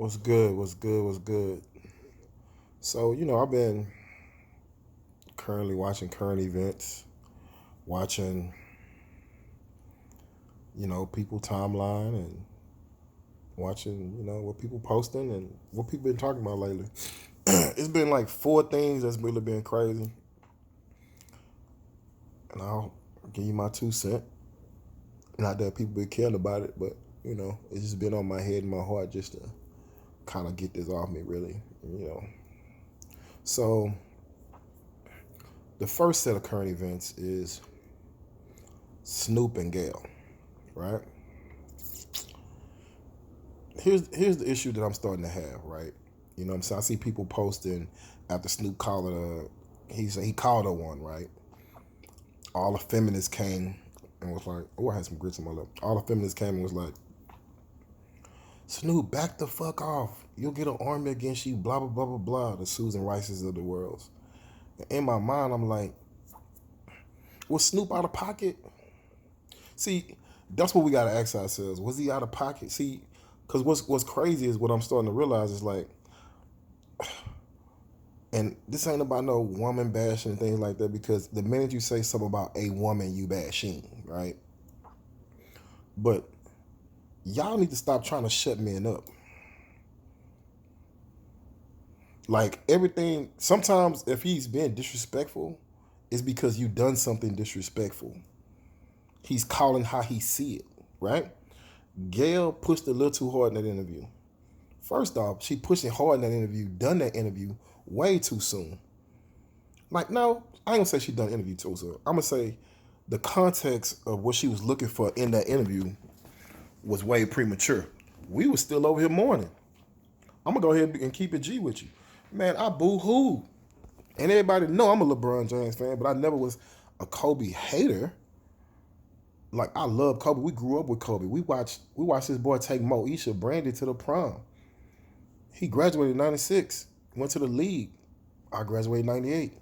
What's good? What's good? What's good? So, I've been currently watching current events, watching, people timeline and watching, what people posting and what people been talking about lately. It's been like four things that's really been crazy. And I'll give you my 2 cents. Not that people been caring about it, but, it's just been on my head and my heart just to kind of get this off me, really. So, the first set of current events is Snoop and Gayle, right? Here's the issue that I'm starting to have, right? You know what I'm saying? I see people posting after Snoop called her he called her one, right? All the feminists came and was like, oh, I had some grits in my lip. All the feminists came and was like, Snoop, back the fuck off. You'll get an army against you, blah, blah, blah, blah, blah. The Susan Rices of the world. In my mind, I'm like, was Snoop out of pocket? See, that's what we got to ask ourselves. Was he out of pocket? See, because what's crazy is what I'm starting to realize is like, and this ain't about no woman bashing and things like that, because the minute you say something about a woman, you bashing, right? But y'all need to stop trying to shut men up. Like everything, sometimes if he's being disrespectful, it's because you done something disrespectful. He's calling how he see it, right? Gayle pushed a little too hard in that interview. First off, she pushing hard in that interview, done that interview way too soon. Like, no, I ain't gonna say she done the interview too soon. I'm gonna say the context of what she was looking for in that interview was way premature. We was still over here mourning. I'm gonna go ahead and keep it G with you. Man, I boo-hoo. And everybody know I'm a LeBron James fan, but I never was a Kobe hater. Like, I love Kobe. We grew up with Kobe. We watched this boy take Moesha Brandy to the prom. He graduated in 96, went to the league. I graduated in 98.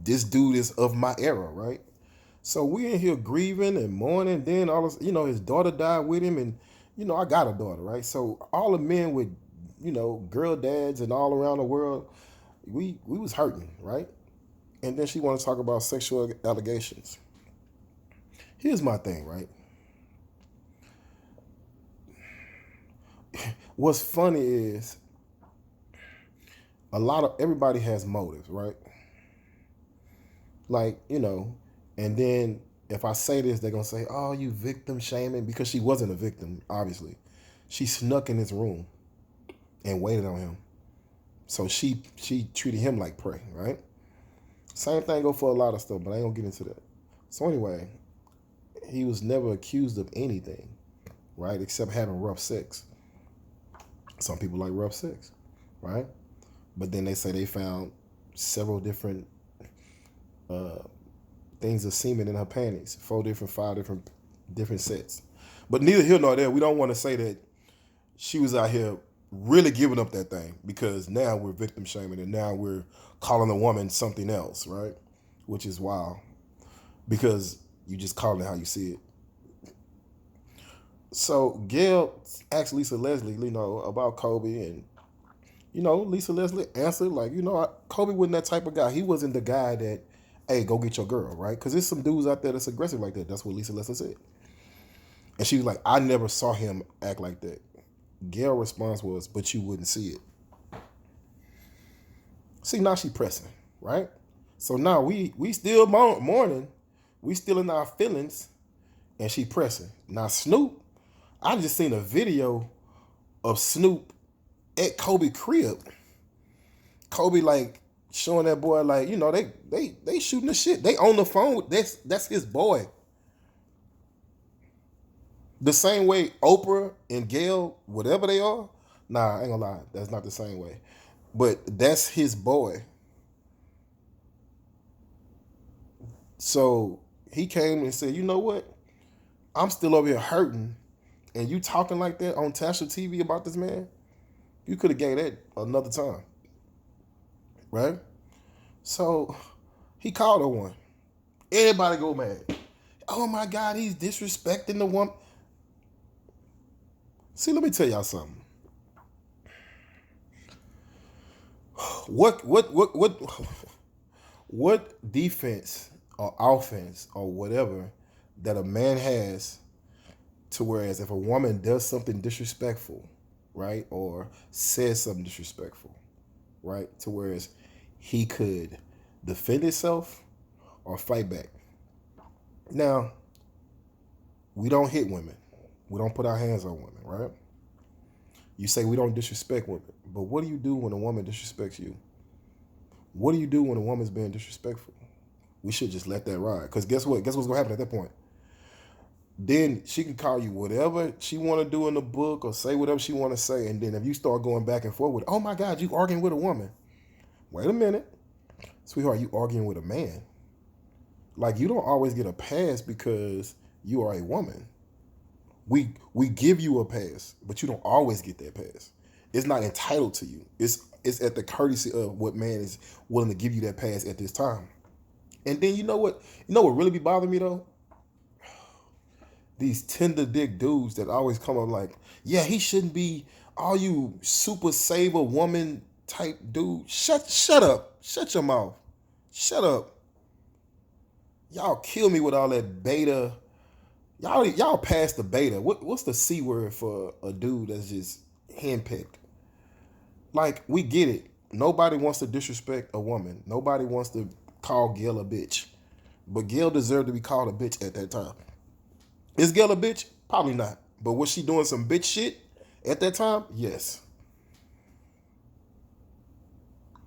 This dude is of my era, right? So we in here grieving and mourning. Then all this, his daughter died with him, and I got a daughter, right? So all the men with, girl dads and all around the world, we was hurting, right? And then she wanted to talk about sexual allegations. Here's my thing, right? What's funny is everybody has motives, right? Like, and then if I say this, they're gonna say, oh, you victim shaming, because she wasn't a victim, obviously. She snuck in his room and waited on him. So she treated him like prey, right? Same thing go for a lot of stuff, but I ain't gonna get into that. So anyway, he was never accused of anything, right? Except having rough sex. Some people like rough sex, right? But then they say they found several different things of semen in her panties, 5 different sets. But neither here nor there. We don't want to say that she was out here really giving up that thing, because now we're victim shaming and now we're calling a woman something else, right? Which is wild, because you just calling it how you see it. So Gayle asked Lisa Leslie, about Kobe, and Lisa Leslie answered like, Kobe wasn't that type of guy. He wasn't the guy that, hey, go get your girl, right? Because there's some dudes out there that's aggressive like that. That's what Lisa Leslie said. And she was like, I never saw him act like that. Gayle's response was, but you wouldn't see it. See, now she pressing, right? So now we still mourning. We still in our feelings, and she pressing. Now Snoop, I just seen a video of Snoop at Kobe crib. Kobe like showing that boy like, they shooting the shit. They on the phone. That's his boy. The same way Oprah and Gayle, whatever they are, nah, I ain't gonna lie, that's not the same way. But that's his boy. So he came and said, you know what? I'm still over here hurting, and you talking like that on Tasha TV about this man? You could have gave that another time, right? So he called her one. Everybody go mad. Oh my God, he's disrespecting the woman. See, let me tell y'all something. What what defense or offense or whatever that a man has to whereas if a woman does something disrespectful, right, or says something disrespectful, right, to whereas he could defend himself or fight back. Now, we don't hit women. We don't put our hands on women, right? You say we don't disrespect women, but what do you do when a woman disrespects you? What do you do when a woman's being disrespectful? We should just let that ride. Because guess what? Guess what's gonna happen at that point? Then she can call you whatever she want to do in the book or say whatever she want to say, and then if you start going back and forth with, oh my God, you arguing with a woman. Wait a minute, sweetheart, you arguing with a man. Like you don't always get a pass because you are a woman. We give you a pass, but you don't always get that pass. It's not entitled to you. It's at the courtesy of what man is willing to give you that pass at this time. And then you know what? You know what really be bothering me though? These tender dick dudes that always come up like, yeah, he shouldn't be all you super saver woman type dude. Shut up. Shut your mouth. Shut up. Y'all kill me with all that beta. Y'all past the beta. What's the C word for a dude that's just handpicked? Like, we get it. Nobody wants to disrespect a woman. Nobody wants to call Gayle a bitch. But Gayle deserved to be called a bitch at that time. Is Gayle a bitch? Probably not. But was she doing some bitch shit at that time? Yes.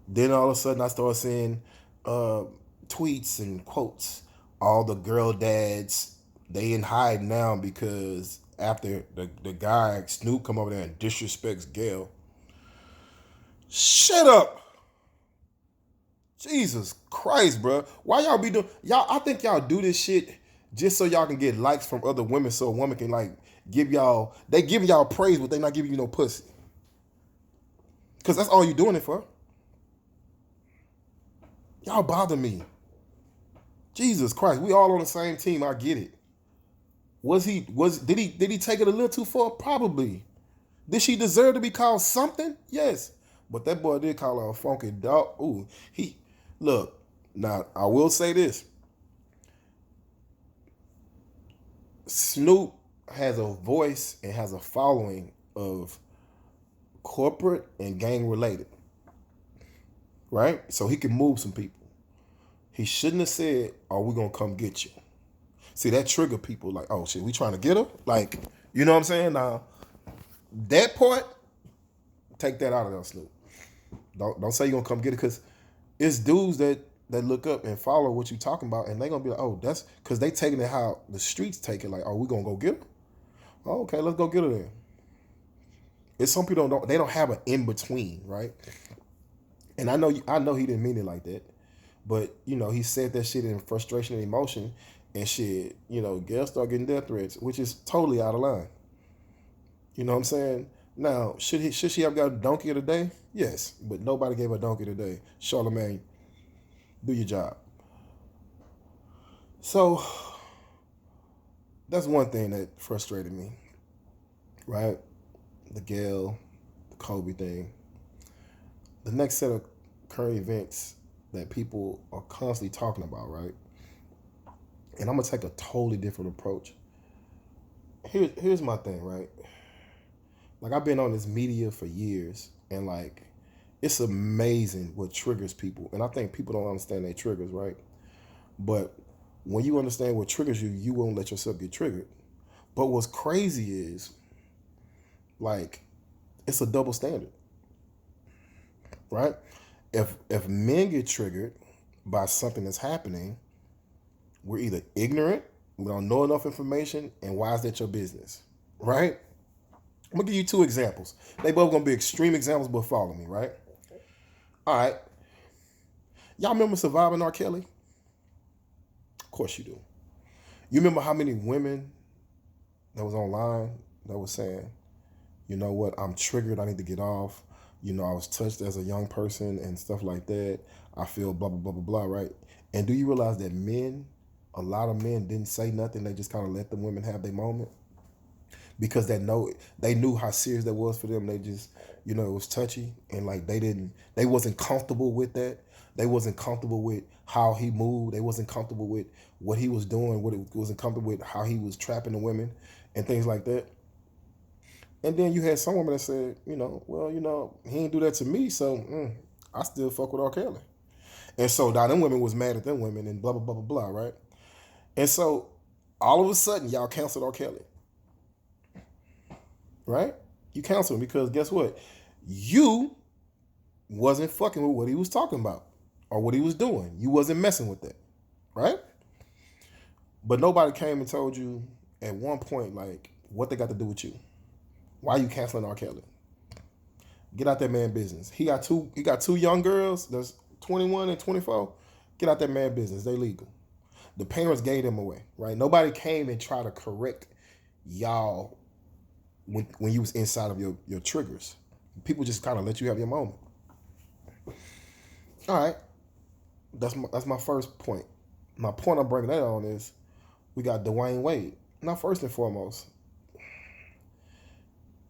Then all of a sudden I started seeing tweets and quotes. All the girl dads, they in hide now because after the guy Snoop come over there and disrespects Gayle. Shut up. Jesus Christ, bro. Why y'all be doing y'all? I think y'all do this shit just so y'all can get likes from other women, so a woman can like give y'all. They give y'all praise, but they not giving you no pussy. Cause that's all you doing it for. Y'all bother me. Jesus Christ, we all on the same team. I get it. Did he take it a little too far? Probably. Did she deserve to be called something? Yes. But that boy did call her a funky dog. Ooh, he look. Now I will say this: Snoop has a voice and has a following of corporate and gang related, right? So he can move some people. He shouldn't have said, "Are we gonna come get you?" See, that trigger people like, "Oh shit, we trying to get her?" Like, you know what I'm saying? Now that part, take that out of there, Snoop. Don't say you're gonna come get it because it's dudes that look up and follow what you talking about and they gonna be like, oh, that's because they taking it how the streets take it. Like, oh, we gonna go get her? Oh, okay, let's go get her then. It's some people don't have an in between, right? And I know he didn't mean it like that, but you know he said that shit in frustration and emotion, and shit. You know, Gayle started getting death threats, which is totally out of line. You know what I'm saying? Now, should she have got a donkey of the day? Yes, but nobody gave her a donkey of the day. Charlamagne, do your job. So that's one thing that frustrated me, right? The Gayle, the Kobe thing. The next set of current events that people are constantly talking about, right? And I'm gonna take a totally different approach. Here's my thing, right? Like I've been on this media for years, and like it's amazing what triggers people. And I think people don't understand their triggers, right? But when you understand what triggers you, you won't let yourself get triggered. But what's crazy is like it's a double standard, right? If men get triggered by something that's happening, we're either ignorant, we don't know enough information, and why is that your business, right? I'm gonna give you two examples. They both gonna be extreme examples, but follow me, right? All right. Y'all remember Surviving R. Kelly? Of course you do. You remember how many women that was online that was saying, you know what, I'm triggered, I need to get off. You know, I was touched as a young person and stuff like that. I feel blah, blah, blah, blah, blah, right? And do you realize that a lot of men didn't say nothing, they just kind of let the women have their moment? because they knew how serious that was for them. They just, it was touchy, and like they wasn't comfortable with that. They wasn't comfortable with how he moved. They wasn't comfortable with what he was doing. Wasn't comfortable with how he was trapping the women and things like that. And then you had some women that said, well, he didn't do that to me, so I still fuck with R. Kelly. And so now them women was mad at them women and blah blah blah blah blah, right? And so all of a sudden y'all canceled R. Kelly, right? You canceled him because guess what? You wasn't fucking with what he was talking about or what he was doing. You wasn't messing with that, right? But nobody came and told you at one point like what they got to do with you. Why are you canceling R. Kelly? Get out that man business. He got two young girls that's 21 and 24. Get out that man business. They legal. The parents gave them away, right? Nobody came and tried to correct y'all when you was inside of your triggers. People just kind of let you have your moment. All right. That's my first point. My point I'm bringing that on is we got Dwayne Wade. Now, first and foremost,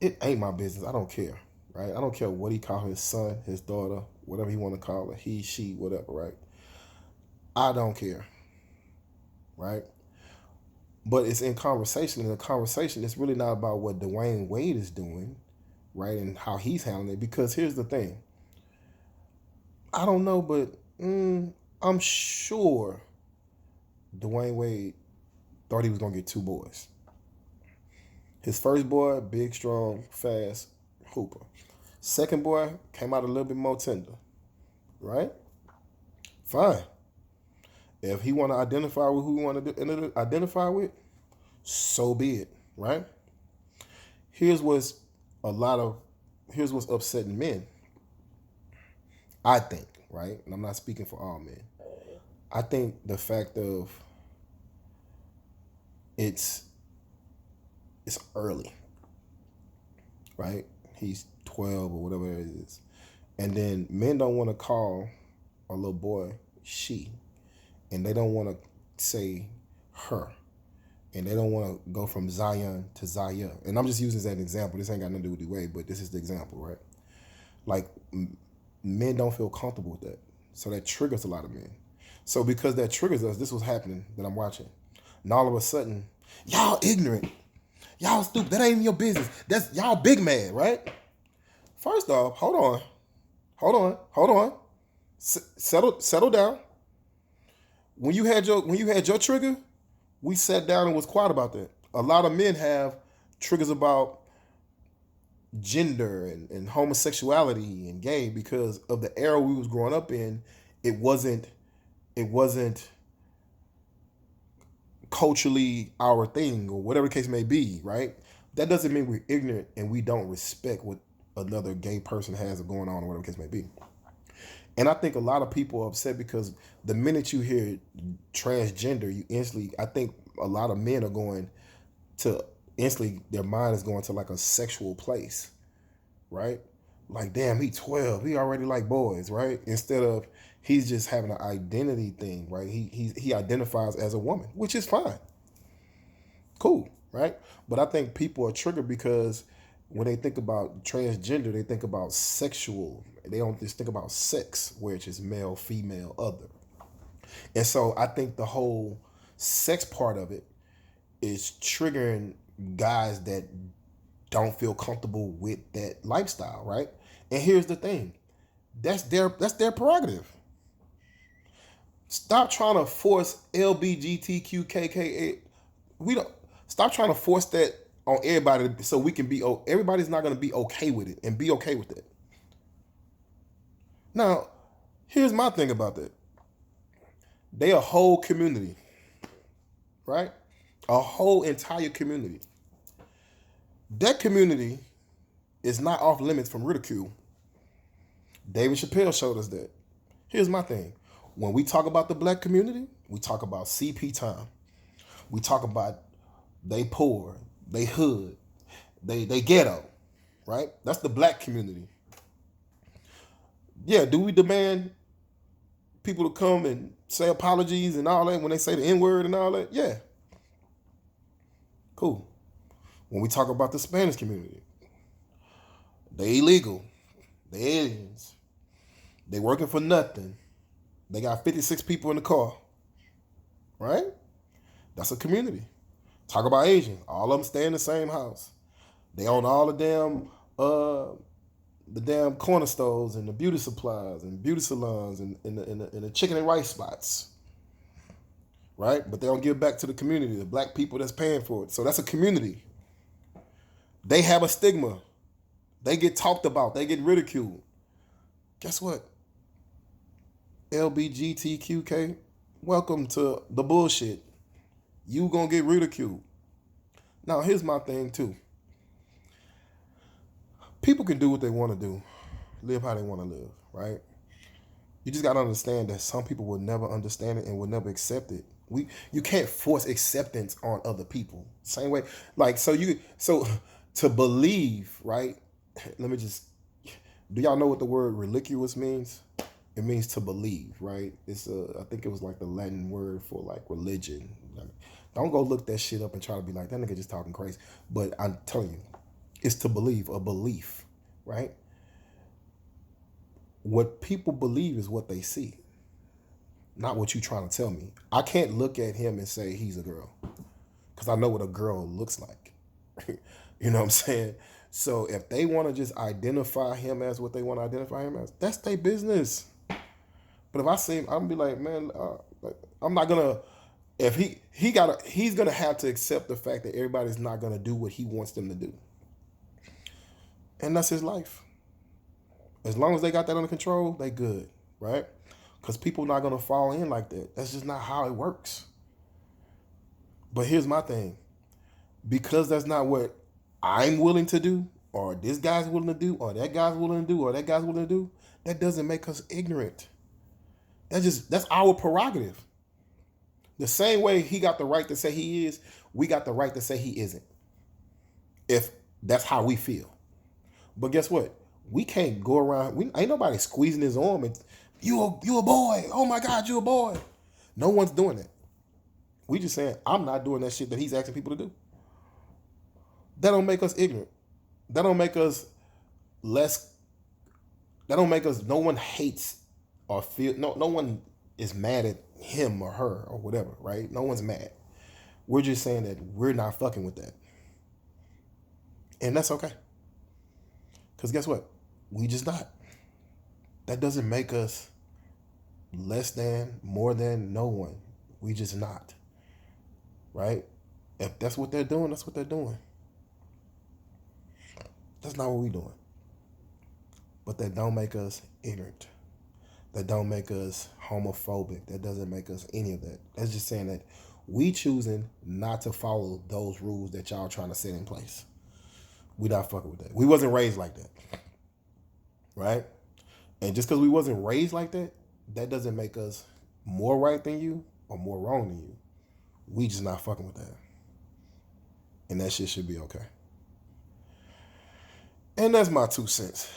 it ain't my business. I don't care, right? I don't care what he call his son, his daughter, whatever he want to call it, he, she, whatever, right? I don't care, right? But it's in conversation. In the conversation, it's really not about what Dwayne Wade is doing, right, and how he's handling it. Because here's the thing. I don't know, but I'm sure Dwayne Wade thought he was going to get two boys. His first boy, big, strong, fast hooper. Second boy came out a little bit more tender, right? Fine. If he want to identify with who he want to identify with, so be it, right? Here's what's upsetting men, I think, right? And I'm not speaking for all men. I think the fact of it's early, right? He's 12 or whatever it is. And then men don't want to call a little boy she. And they don't want to say her. And they don't want to go from Zion to Zaya. And I'm just using this as an example. This ain't got nothing to do with the way, but this is the example, right? Like, men don't feel comfortable with that. So that triggers a lot of men. So because that triggers us, this was happening that I'm watching. And all of a sudden, y'all ignorant. Y'all stupid. That ain't your business. That's y'all big mad, right? First off, hold on. Settle down. When you had your trigger, we sat down and was quiet about that. A lot of men have triggers about gender and homosexuality and gay because of the era we was growing up in. It wasn't culturally our thing or whatever the case may be, right? That doesn't mean we're ignorant and we don't respect what another gay person has going on or whatever the case may be. And I think a lot of people are upset because the minute you hear transgender, you instantly, I think a lot of men are going to instantly, their mind is going to like a sexual place, right? Like, damn, he 12, he already like boys, right? Instead of he's just having an identity thing, right? He identifies as a woman, which is fine. Cool, right? But I think people are triggered because when they think about transgender, they think about sexual. They don't just think about sex, which is male, female, other. And so I think the whole sex part of it is triggering guys that don't feel comfortable with that lifestyle, right? And here's the thing. That's their prerogative. Stop trying to force LBGTQKKA. Stop trying to force that on everybody so we can be. Everybody's not going to be okay with it and be okay with it. Now, here's my thing about that. They a whole community, right? A whole entire community. That community is not off limits from ridicule. David Chappelle showed us that. Here's my thing. When we talk about the black community, we talk about CP time. We talk about they poor, they hood, they ghetto, right? That's the black community. Yeah, do we demand people to come and say apologies and all that when they say the N-word and all that? Yeah. Cool. When we talk about the Spanish community, they illegal. They aliens. They working for nothing. They got 56 people in the car. Right? That's a community. Talk about Asians. All of them stay in the same house. They own all the damn corner stores and the beauty supplies and beauty salons and the chicken and rice spots. Right? But they don't give back to the community, the black people that's paying for it. So that's a community. They have a stigma. They get talked about. They get ridiculed. Guess what? LBGTQK, welcome to the bullshit. You gonna get ridiculed. Now, here's my thing, too. People can do what they want to do. Live how they want to live, right? You just got to understand that some people will never understand it and will never accept it. You can't force acceptance on other people. Same way, like, so to believe, right? Let me just, do y'all know what the word religious means? It means to believe, right? I think it was like the Latin word for like religion. Like, don't go look that shit up and try to be like, that nigga just talking crazy. But I'm telling you, it's to believe, a belief, right? What people believe is what they see, not what you trying to tell me. I can't look at him and say he's a girl because I know what a girl looks like. You know what I'm saying? So if they want to just identify him as what they want to identify him as, that's their business. But if I see him, I'm gonna be like, man, I'm not gonna. If he's gonna have to accept the fact that everybody's not gonna do what he wants them to do, and that's his life. As long as they got that under control, they good, right? Because people not gonna fall in like that. That's just not how it works. But here's my thing: because that's not what I'm willing to do, or this guy's willing to do, or that guy's willing to do, or that guy's willing to do, that doesn't make us ignorant. That's our prerogative. The same way he got the right to say he is, we got the right to say he isn't. If that's how we feel. But guess what? We can't go around. Ain't nobody squeezing his arm and you a boy. Oh my God, you a boy. No one's doing that. We just saying I'm not doing that shit that he's asking people to do. That don't make us ignorant. That don't make us less. That don't make us. No one hates or feel. No one is mad at him or her or whatever. Right? No one's mad. We're just saying that we're not fucking with that, and that's okay. Because guess what? We just not. That doesn't make us less than, more than, no one. We just not. Right? If that's what they're doing, that's what they're doing. That's not what we're doing. But that don't make us ignorant. That don't make us homophobic. That doesn't make us any of that. That's just saying that we choosing not to follow those rules that y'all trying to set in place. We not fucking with that. We wasn't raised like that. Right? And just because we wasn't raised like that, that doesn't make us more right than you or more wrong than you. We just not fucking with that. And that shit should be okay. And that's my 2 cents.